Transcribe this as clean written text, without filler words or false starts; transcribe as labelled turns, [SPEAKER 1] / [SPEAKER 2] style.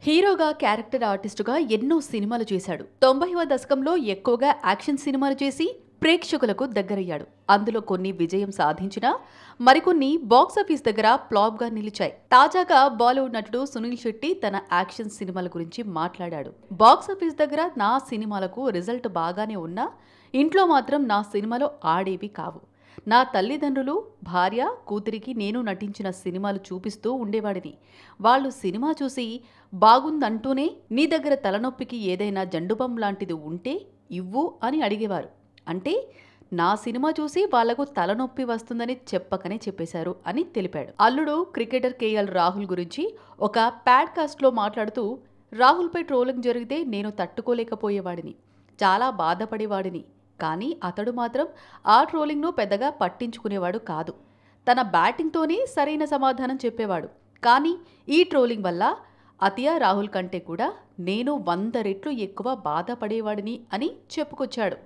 [SPEAKER 1] హీరోగా, క్యారెక్టర్ ఆర్టిస్టుగా ఎన్నో సినిమాలు చేశాడు. 90వ దశకంలో ఎక్కువగా యాక్షన్ సినిమాలు చేసి ప్రేక్షకులకు దగ్గరయ్యాడు. అందులో కొన్ని విజయం సాధించినా మరికొన్ని బాక్సాఫీస్ దగ్గర ఫ్లాప్‌గా నిలిచాయి. తాజాగా బాలీవుడ్ నటుడు సునీల్ శెట్టి తన యాక్షన్ సినిమాల గురించి మాట్లాడాడు. బాక్సాఫీస్ దగ్గర నా సినిమాలకు రిజల్ట్ బాగానే ఉన్నా ఇంట్లో మాత్రం నా సినిమాలు ఆడేవి కావు. నా తల్లిదండ్రులు, భార్య, కూతురికి నేను నటించిన సినిమాలు చూపిస్తూ ఉండేవాడిని. వాళ్ళు సినిమా చూసి బాగుందంటూనే నీ దగ్గర తలనొప్పికి ఏదైనా జండుబాం లాంటిది ఉంటే ఇవ్వు అని అడిగేవారు. అంటే నా సినిమా చూసి వాళ్లకు తలనొప్పి వస్తుందని చెప్పకనే చెప్పేశారు అని తెలిపాడు. అల్లుడు క్రికెటర్ కేఎల్ రాహుల్ గురించి ఒక పాడ్‌కాస్ట్‌లో మాట్లాడుతూ, రాహుల్‌పై ట్రోలింగ్ జరిగితే నేను తట్టుకోలేకపోయేవాడిని. చాలా బాధపడేవాడిని. కానీ అతడు మాత్రం ఆ ట్రోలింగ్‌ను పెద్దగా పట్టించుకునేవాడు కాదు. తన బ్యాటింగ్‌తోనే సరైన సమాధానం చెప్పేవాడు. కానీ ఈ ట్రోలింగ్ వల్ల అతియా రాహుల్ కంటే కూడా నేను 100 రెట్లు ఎక్కువ బాధపడేవాడిని అని చెప్పుకొచ్చాడు.